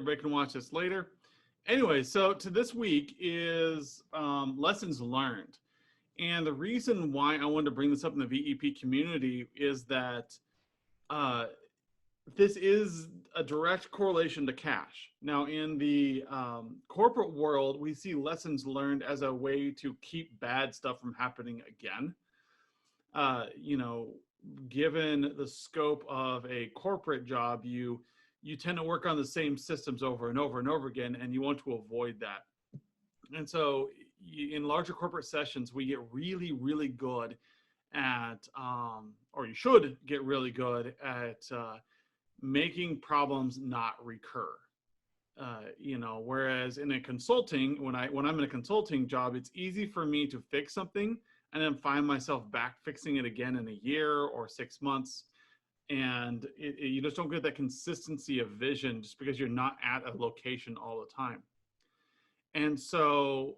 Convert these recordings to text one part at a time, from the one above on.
everybody can watch this later. Anyway, so to this week is lessons learned. And the reason why I wanted to bring this up in the VEP community is that uh, this is a direct correlation to cash. Now, in the corporate world, we see lessons learned as a way to keep bad stuff from happening again. You know, given the scope of a corporate job, you tend to work on the same systems over and over and over again, and you want to avoid that. And so, in larger corporate sessions, we get really, really good at, or you should get really good at making problems not recur. You know, whereas in a consulting, when I'm in a consulting job, it's easy for me to fix something and then find myself back fixing it again in a year or 6 months. And you just don't get that consistency of vision just because you're not at a location all the time. And so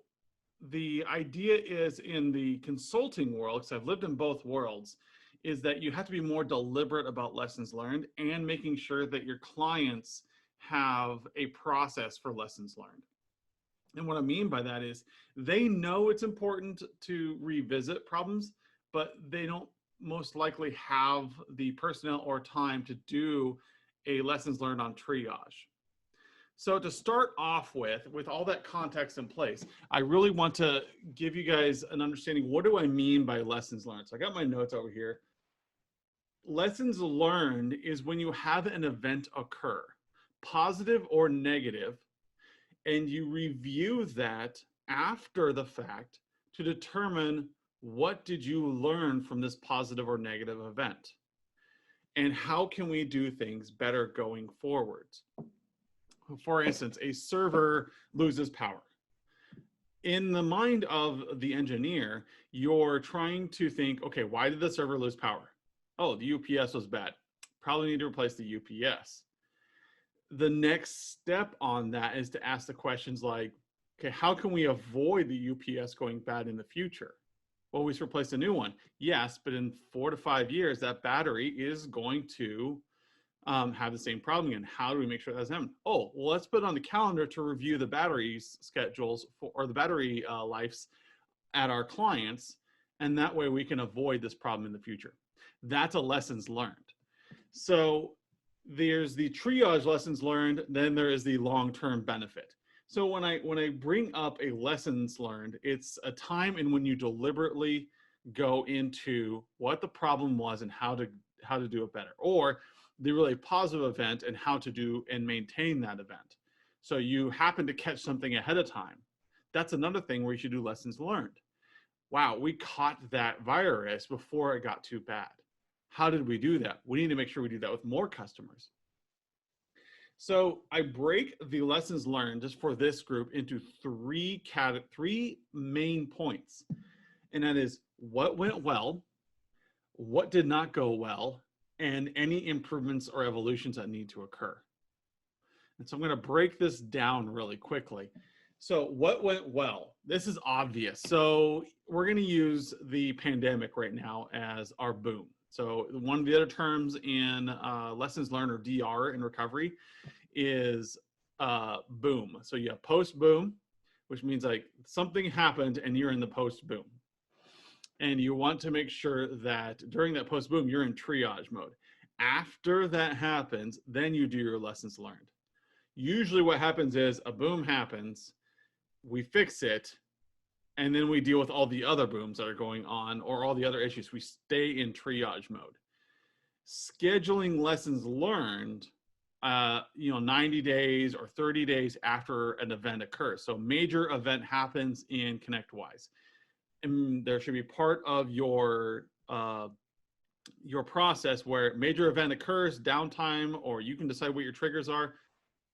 the idea is in the consulting world, because I've lived in both worlds, is that you have to be more deliberate about lessons learned and making sure that your clients have a process for lessons learned. And what I mean by that is they know it's important to revisit problems, but they don't most likely have the personnel or time to do a lessons learned on triage. So to start off with all that context in place, I really want to give you guys an understanding. What do I mean by lessons learned? So I got my notes over here. Lessons learned is when you have an event occur, positive or negative, and you review that after the fact to determine what did you learn from this positive or negative event, and how can we do things better going forward. For instance, a server loses power. In the mind of the engineer, you're trying to think, okay, why did the server lose power? Oh, the UPS was bad. Probably need to replace the UPS. The next step on that is to ask the questions like, okay, how can we avoid the UPS going bad in the future? Well, we replace a new one. Yes, but in 4 to 5 years, that battery is going to have the same problem again. How do we make sure that doesn't happen? Oh, well, let's put on the calendar to review the battery schedules or the battery lives at our clients, and that way we can avoid this problem in the future. That's a lessons learned. So there's the triage lessons learned, then there is the long-term benefit. So when I bring up a lessons learned, it's a time in when you deliberately go into what the problem was and how to do it better, or the really positive event and how to do and maintain that event. So you happen to catch something ahead of time. That's another thing where you should do lessons learned. Wow, we caught that virus before it got too bad. How did we do that? We need to make sure we do that with more customers. So I break the lessons learned just for this group into three main points. And that is what went well, what did not go well, and any improvements or evolutions that need to occur. And so I'm going to break this down really quickly. So what went well? This is obvious. So we're going to use the pandemic right now as our boom. So one of the other terms in lessons learned, or DR in recovery, is boom. So you have post boom, which means like something happened and you're in the post boom. And you want to make sure that during that post boom, you're in triage mode. After that happens, then you do your lessons learned. Usually what happens is a boom happens, we fix it, and then we deal with all the other booms that are going on or all the other issues. We stay in triage mode. Scheduling lessons learned, 90 days or 30 days after an event occurs. So major event happens in ConnectWise. And there should be part of your process where major event occurs, downtime, or you can decide what your triggers are.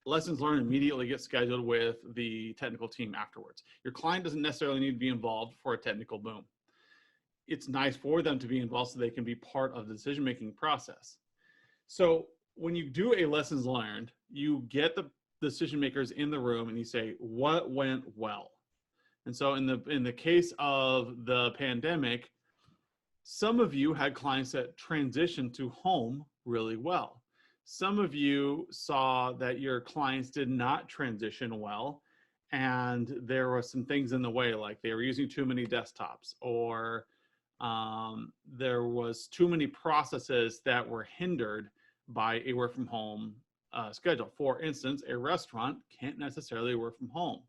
Lessons learned immediately get scheduled with the technical team afterwards. Your client doesn't necessarily need to be involved for a technical boom. It's nice for them to be involved so they can be part of the decision-making process. So when you do a lessons learned, you get the decision makers in the room and you say, what went well? And so in the case of the pandemic, some of you had clients that transitioned to home really well. Some of you saw that your clients did not transition well, and there were some things in the way, like they were using too many desktops, or there was too many processes that were hindered by a work from home schedule. For instance, a restaurant can't necessarily work from home.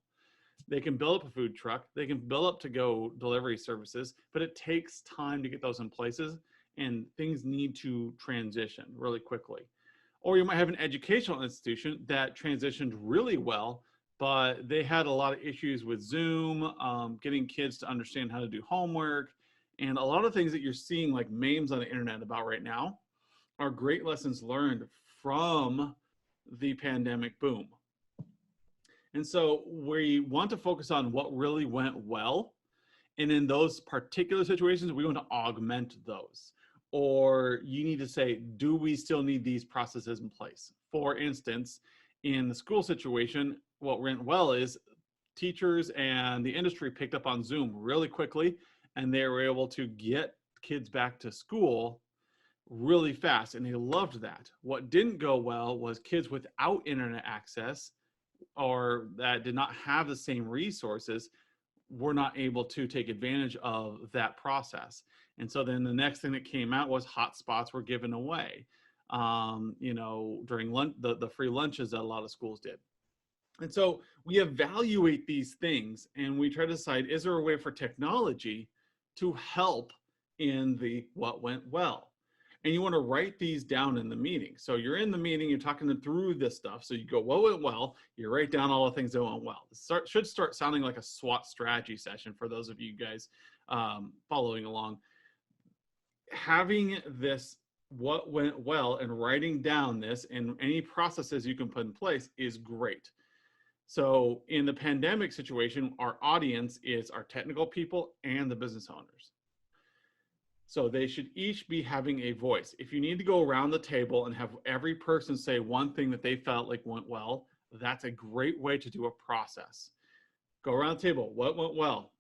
They can build up a food truck, they can build up to-go delivery services, but it takes time to get those in places, and things need to transition really quickly. Or you might have an educational institution that transitioned really well, but they had a lot of issues with Zoom, getting kids to understand how to do homework, and a lot of things that you're seeing like memes on the internet about right now are great lessons learned from the pandemic boom. And so we want to focus on what really went well. And in those particular situations, we want to augment those. Or you need to say, do we still need these processes in place? For instance, in the school situation, what went well is teachers and the industry picked up on Zoom really quickly, and they were able to get kids back to school really fast, and they loved that. What didn't go well was kids without internet access or that did not have the same resources were not able to take advantage of that process. And so then the next thing that came out was hotspots were given away, during lunch, the free lunches that a lot of schools did. And so we evaluate these things and we try to decide, is there a way for technology to help in the what went well? And you want to write these down in the meeting. So you're in the meeting, you're talking through this stuff. So you go, what went well? You write down all the things that went well. It should start sounding like a SWOT strategy session for those of you guys following along. Having this what went well and writing down this and any processes you can put in place is great. So in the pandemic situation, our audience is our technical people and the business owners. So they should each be having a voice. If you need to go around the table and have every person say one thing that they felt like went well, that's a great way to do a process. Go around the table. What went well?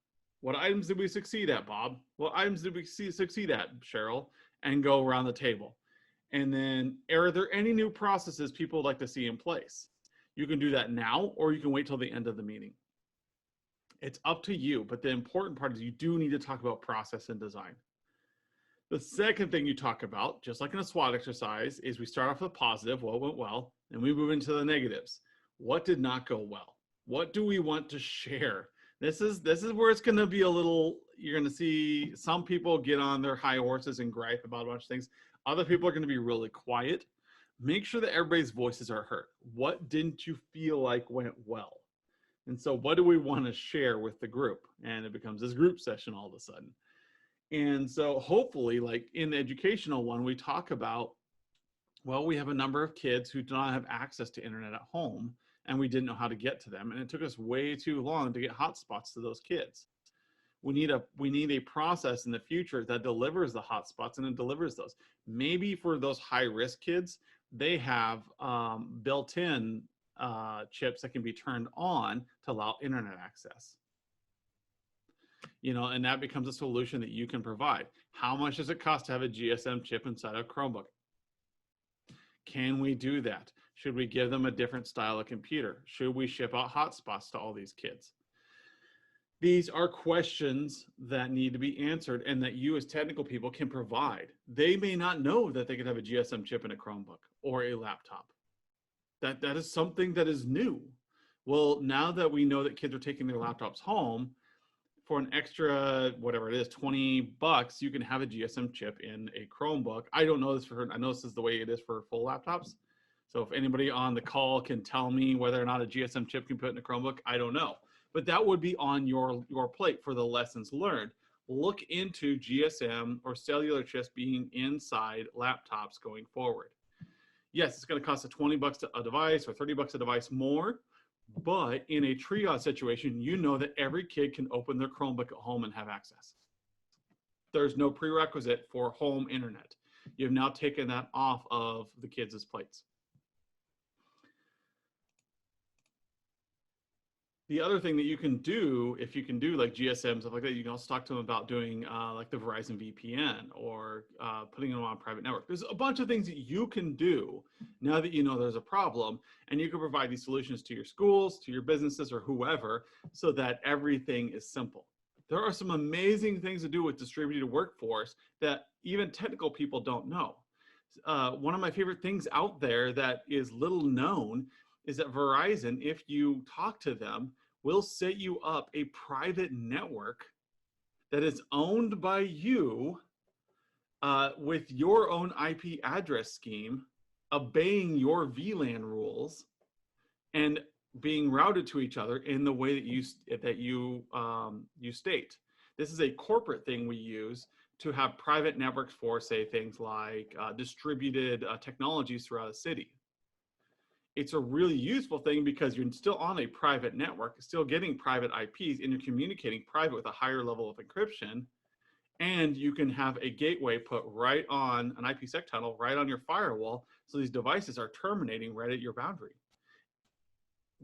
What items did we succeed at, Bob? What items did we succeed at, Cheryl? And go around the table. And then, are there any new processes people would like to see in place? You can do that now, or you can wait till the end of the meeting. It's up to you, but the important part is you do need to talk about process and design. The second thing you talk about, just like in a SWOT exercise, is we start off with positive, what went well, and we move into the negatives. What did not go well? What do we want to share? This is where it's going to be a little, you're going to see some people get on their high horses and gripe about a bunch of things. Other people are going to be really quiet. Make sure that everybody's voices are heard. What didn't you feel like went well? And so what do we want to share with the group? And it becomes this group session all of a sudden. And so hopefully, like in the educational one, we talk about, well, we have a number of kids who do not have access to internet at home, and we didn't know how to get to them. And it took us way too long to get hotspots to those kids. We need a process in the future that delivers the hotspots and it delivers those. Maybe for those high risk kids, they have built-in chips that can be turned on to allow internet access. And that becomes a solution that you can provide. How much does it cost to have a GSM chip inside a Chromebook? Can we do that? Should we give them a different style of computer? Should we ship out hotspots to all these kids? These are questions that need to be answered and that you as technical people can provide. They may not know that they could have a GSM chip in a Chromebook or a laptop. That is something that is new. Well, now that we know that kids are taking their laptops home, for an extra, whatever it is, $20, you can have a GSM chip in a Chromebook. I don't know this I know this is the way it is for full laptops. So if anybody on the call can tell me whether or not a GSM chip can put in a Chromebook, I don't know. But that would be on your plate for the lessons learned. Look into GSM or cellular chips being inside laptops going forward. Yes, it's going to cost $20 a device or $30 a device more. But in a triage situation, you know that every kid can open their Chromebook at home and have access. There's no prerequisite for home internet. You've now taken that off of the kids' plates. The other thing that you can do, if you can do like GSM, stuff like that, you can also talk to them about doing like the Verizon VPN or putting them on a private network. There's a bunch of things that you can do now that you know there's a problem, and you can provide these solutions to your schools, to your businesses, or whoever, so that everything is simple. There are some amazing things to do with distributed workforce that even technical people don't know. One of my favorite things out there that is little known is that Verizon, if you talk to them, will set you up a private network that is owned by you with your own IP address scheme, obeying your VLAN rules, and being routed to each other in the way that you state. This is a corporate thing we use to have private networks for, say, things like distributed technologies throughout a city. It's a really useful thing because you're still on a private network, still getting private IPs, and you're communicating private with a higher level of encryption. And you can have a gateway put right on an IPsec tunnel, right on your firewall, so these devices are terminating right at your boundary.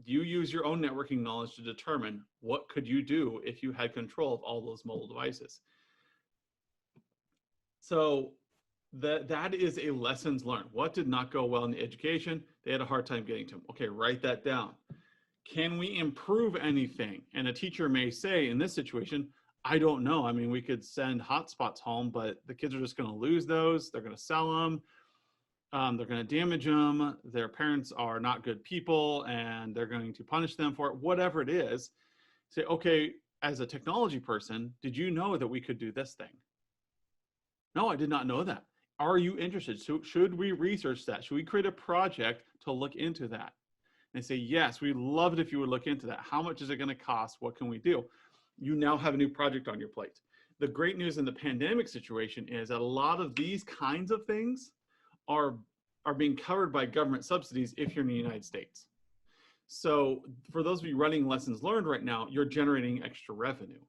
You use your own networking knowledge to determine what could you do if you had control of all those mobile devices. So that is a lessons learned. What did not go well in the education? They had a hard time getting to them. Okay, write that down. Can we improve anything? And a teacher may say in this situation, I don't know. I mean, we could send hotspots home, but the kids are just going to lose those. They're going to sell them. They're going to damage them. Their parents are not good people, and they're going to punish them for it. Whatever it is, say, okay, as a technology person, did you know that we could do this thing? No, I did not know that. Are you interested? So should we research that? Should we create a project to look into that? And say, yes, we'd love it if you would look into that. How much is it going to cost? What can we do? You now have a new project on your plate. The great news in the pandemic situation is that a lot of these kinds of things are being covered by government subsidies if you're in the United States. So for those of you running lessons learned right now, you're generating extra revenue.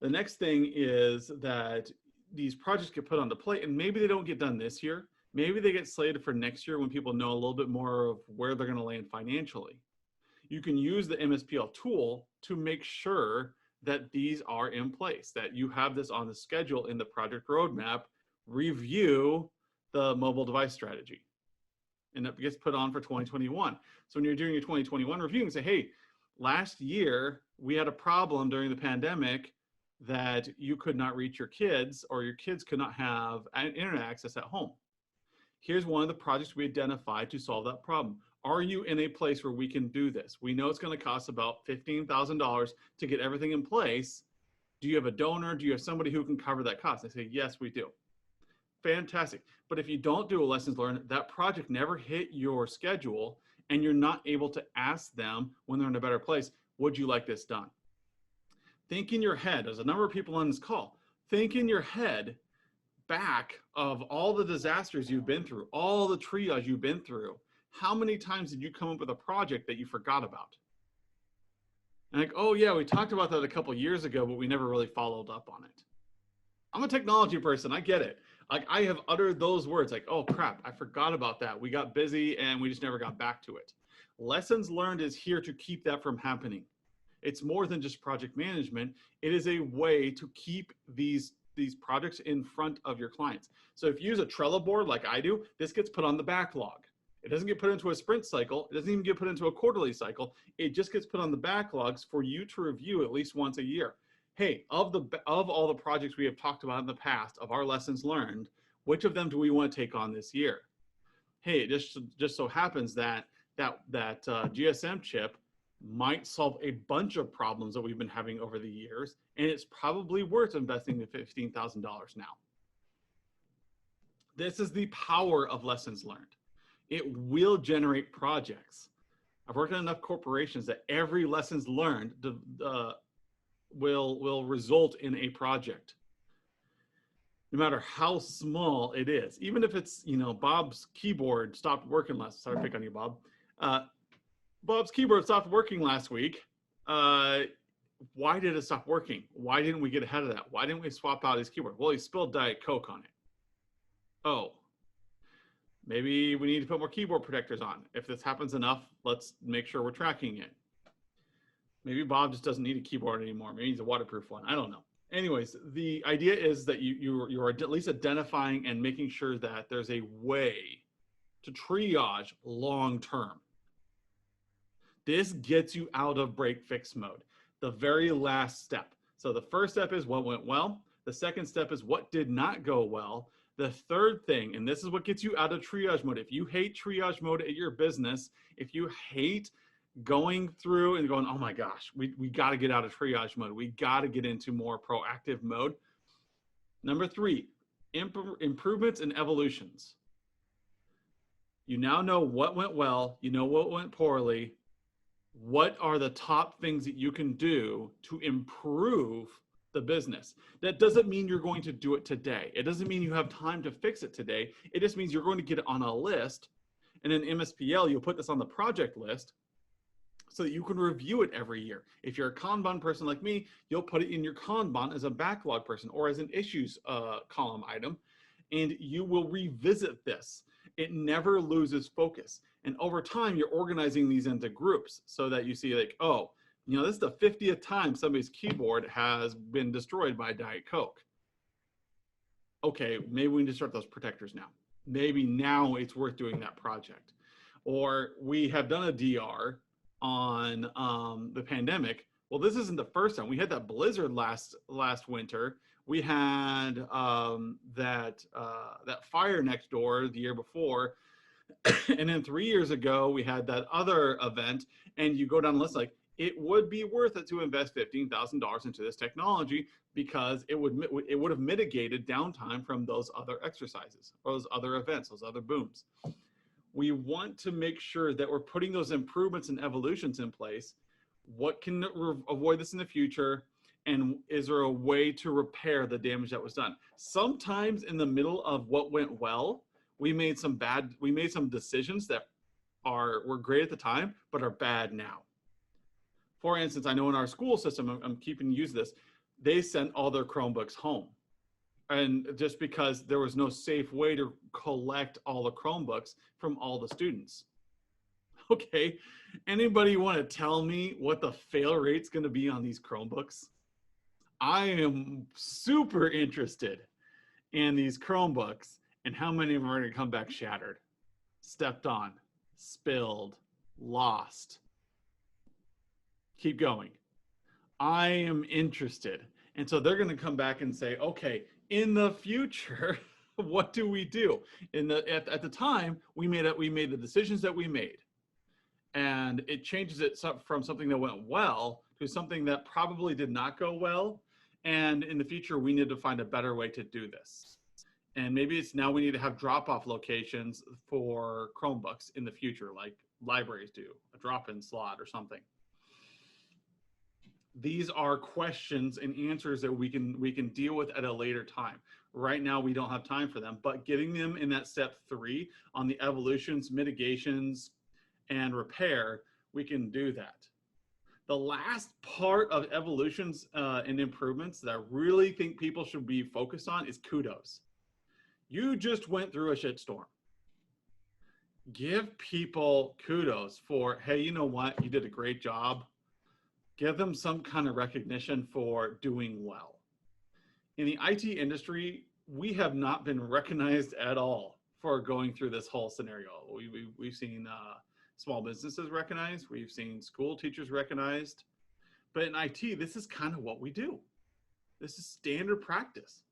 The next thing is that these projects get put on the plate, and maybe they don't get done this year. Maybe they get slated for next year when people know a little bit more of where they're going to land financially. You can use the MSPL tool to make sure that these are in place, that you have this on the schedule in the project roadmap, review the mobile device strategy. And it gets put on for 2021. So when you're doing your 2021 review, you can say, hey, last year we had a problem during the pandemic that you could not reach your kids, or your kids could not have internet access at home. Here's one of the projects we identified to solve that problem. Are you in a place where we can do this? We know it's going to cost about $15,000 to get everything in place. Do you have a donor? Do you have somebody who can cover that cost? I say, yes, we do. Fantastic. But if you don't do a lessons learned, that project never hit your schedule, and you're not able to ask them when they're in a better place, would you like this done? Think in your head, there's a number of people on this call, think in your head back of all the disasters you've been through, all the triage you've been through. How many times did you come up with a project that you forgot about? And like, oh yeah, we talked about that a couple of years ago, but we never really followed up on it. I'm a technology person, I get it. Like, I have uttered those words like, oh crap, I forgot about that. We got busy and we just never got back to it. Lessons learned is here to keep that from happening. It's more than just project management. It is a way to keep these projects in front of your clients. So if you use a Trello board like I do, this gets put on the backlog. It doesn't get put into a sprint cycle. It doesn't even get put into a quarterly cycle. It just gets put on the backlogs for you to review at least once a year. Hey, of all the projects we have talked about in the past, of our lessons learned, which of them do we want to take on this year? Hey, it just so happens that GSM chip might solve a bunch of problems that we've been having over the years, and it's probably worth investing the $15,000 now. This is the power of lessons learned. It will generate projects. I've worked in enough corporations that every lessons learned will result in a project, no matter how small it is. Even if it's, Bob's keyboard stopped working last. Sorry to pick on you, Bob. Bob's keyboard stopped working last week. Why did it stop working? Why didn't we get ahead of that? Why didn't we swap out his keyboard? Well, he spilled Diet Coke on it. Oh, maybe we need to put more keyboard protectors on. If this happens enough, let's make sure we're tracking it. Maybe Bob just doesn't need a keyboard anymore. Maybe he's a waterproof one. I don't know. Anyways, the idea is that you're at least identifying and making sure that there's a way to triage long term. This gets you out of break fix mode, the very last step. So the first step is what went well. The second step is what did not go well. The third thing, and this is what gets you out of triage mode. If you hate triage mode at your business, if you hate going through and going, oh my gosh, we got to get out of triage mode. We got to get into more proactive mode. Number 3, improvements and evolutions. You now know what went well. You know what went poorly. What are the top things that you can do to improve the business? That doesn't mean you're going to do it today. It doesn't mean you have time to fix it today. It just means you're going to get it on a list. And in MSPL, you'll put this on the project list so that you can review it every year. If you're a Kanban person like me, you'll put it in your Kanban as a backlog person or as an issues column item, and you will revisit this. It never loses focus. And over time, you're organizing these into groups so that you see like, oh, you know, this is the 50th time somebody's keyboard has been destroyed by Diet Coke. Okay, maybe we need to start those protectors now. Maybe now it's worth doing that project. Or we have done a DR on the pandemic. Well, this isn't the first time. We had that blizzard last winter. We had that fire next door the year before. And then 3 years ago, we had that other event. And you go down the list like, it would be worth it to invest $15,000 into this technology because it would have mitigated downtime from those other exercises, or those other events, those other booms. We want to make sure that we're putting those improvements and evolutions in place. What can avoid this in the future? And is there a way to repair the damage that was done? Sometimes in the middle of what went well, we made some decisions that were great at the time, but are bad now. For instance, I know in our school system, I'm keeping use of this, they sent all their Chromebooks home. And just because there was no safe way to collect all the Chromebooks from all the students. Okay, anybody want to tell me what the fail rate's going to be on these Chromebooks? I am super interested in these Chromebooks and how many of them are going to come back shattered, stepped on, spilled, lost. Keep going. I am interested. And so they're going to come back and say, okay, in the future, what do we do? At the time, we made the decisions that we made. And it changes it from something that went well to something that probably did not go well. And in the future, we need to find a better way to do this. And maybe it's now we need to have drop-off locations for Chromebooks in the future, like libraries do, a drop-in slot or something. These are questions and answers that we can deal with at a later time. Right now, we don't have time for them, but getting them in that step 3 on the evolutions, mitigations, and repair, we can do that. The last part of evolutions and improvements that I really think people should be focused on is kudos. You just went through a shitstorm. Give people kudos for, hey, you know what? You did a great job. Give them some kind of recognition for doing well. In the IT industry, we have not been recognized at all for going through this whole scenario. We've seen small businesses recognized. We've seen school teachers recognized. But in IT, this is kind of what we do. This is standard practice.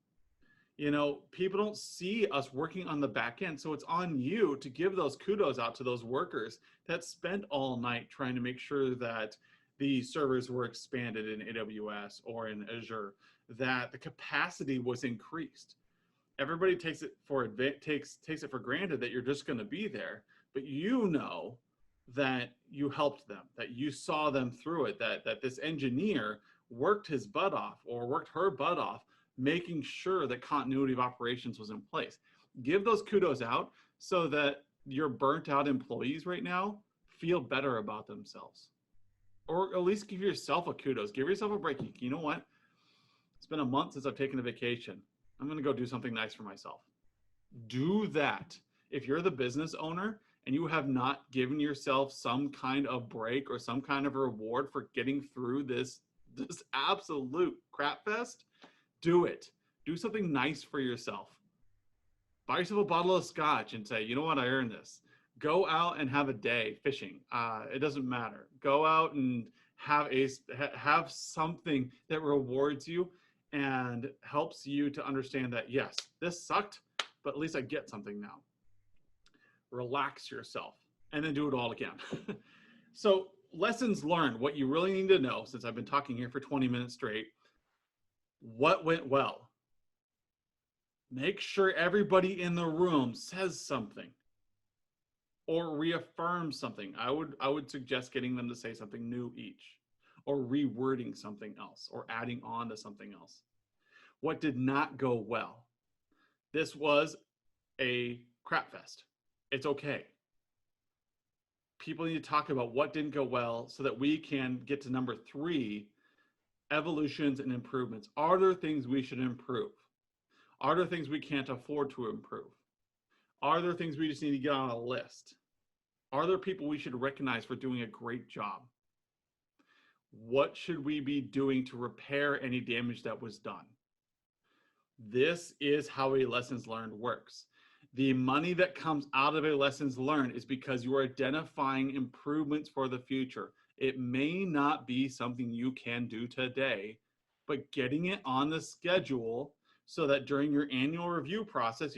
You know, people don't see us working on the back end. So it's on you to give those kudos out to those workers that spent all night trying to make sure that the servers were expanded in AWS or in Azure, that the capacity was increased. Everybody takes it for granted that you're just going to be there, but you know that you helped them, that you saw them through it, that this engineer worked his butt off or worked her butt off, making sure that continuity of operations was in place. Give those kudos out so that your burnt out employees right now feel better about themselves. Or at least give yourself a kudos. Give yourself a break. You know what? It's been a month since I've taken a vacation. I'm going to go do something nice for myself. Do that. If you're the business owner and you have not given yourself some kind of break or some kind of reward for getting through this absolute crap fest, do it. Do something nice for yourself. Buy yourself a bottle of scotch and say, you know what, I earned this. Go out and have a day fishing. It doesn't matter. Go out and have something that rewards you and helps you to understand that, yes, this sucked, but at least I get something now. Relax yourself and then do it all again. So lessons learned, what you really need to know, since I've been talking here for 20 minutes straight, what went well? Make sure everybody in the room says something or reaffirms something. I would suggest getting them to say something new each, or rewording something else, or adding on to something else. What did not go well? This was a crap fest. It's okay. People need to talk about what didn't go well so that we can get to number 3, evolutions and improvements. Are there things we should improve? Are there things we can't afford to improve? Are there things we just need to get on a list? Are there people we should recognize for doing a great job? What should we be doing to repair any damage that was done? This is how a lessons learned works. The money that comes out of a lessons learned is because you are identifying improvements for the future. It may not be something you can do today, but getting it on the schedule so that during your annual review process,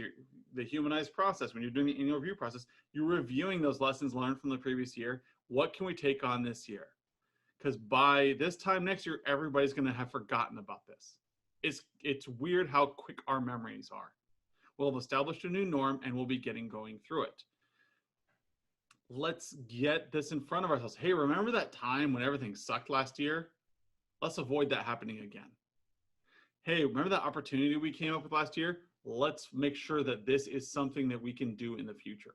the humanized process, when you're doing the annual review process, you're reviewing those lessons learned from the previous year. What can we take on this year? Because by this time next year, everybody's going to have forgotten about this. It's weird how quick our memories are. We'll have established a new norm and we'll be going through it. Let's get this in front of ourselves. Hey, remember that time when everything sucked last year? Let's avoid that happening again. Hey, remember that opportunity we came up with last year? Let's make sure that this is something that we can do in the future.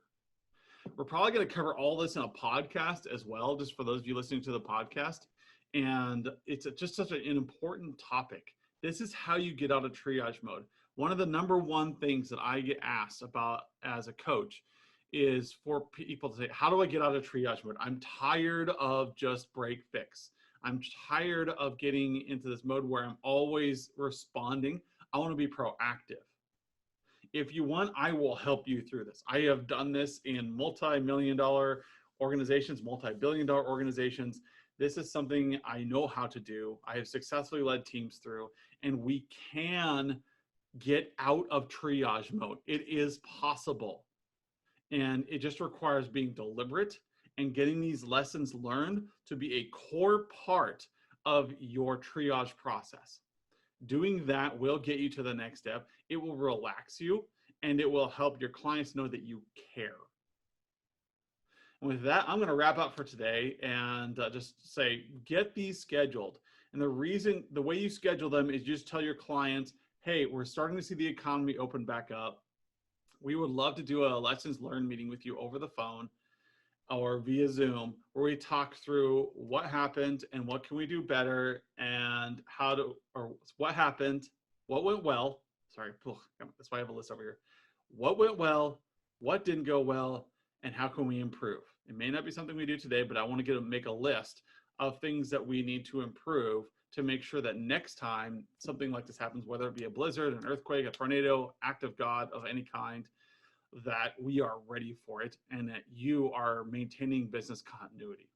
We're probably going to cover all this in a podcast as well, just for those of you listening to the podcast. And it's just such an important topic. This is how you get out of triage mode. One of the number one things that I get asked about as a coach is for people to say, how do I get out of triage mode? I'm tired of just break fix. I'm tired of getting into this mode where I'm always responding. I want to be proactive. If you want, I will help you through this. I have done this in multi-million-dollar organizations, multi-billion-dollar organizations. This is something I know how to do. I have successfully led teams through, and we can get out of triage mode. It is possible. And it just requires being deliberate and getting these lessons learned to be a core part of your triage process. Doing that will get you to the next step. It will relax you and it will help your clients know that you care. And with that, I'm going to wrap up for today and just say, get these scheduled. And the way you schedule them is just tell your clients, hey, we're starting to see the economy open back up. We would love to do a lessons learned meeting with you over the phone or via Zoom, where we talk through what happened and what can we do better and what happened, what went well. Sorry, that's why I have a list over here. What went well, what didn't go well, and how can we improve? It may not be something we do today, but I want to make a list of things that we need to improve to make sure that next time something like this happens, whether it be a blizzard, an earthquake, a tornado, act of God of any kind, that we are ready for it and that you are maintaining business continuity.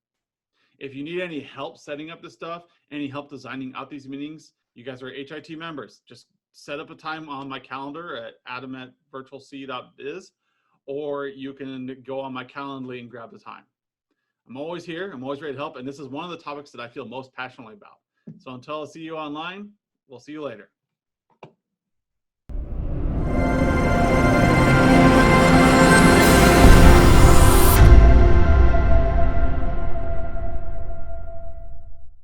If you need any help setting up this stuff, any help designing out these meetings, you guys are HIT members. Just set up a time on my calendar at adam@virtualc.biz, or you can go on my Calendly and grab the time. I'm always here. I'm always ready to help. And this is one of the topics that I feel most passionately about. So until I see you online, we'll see you later.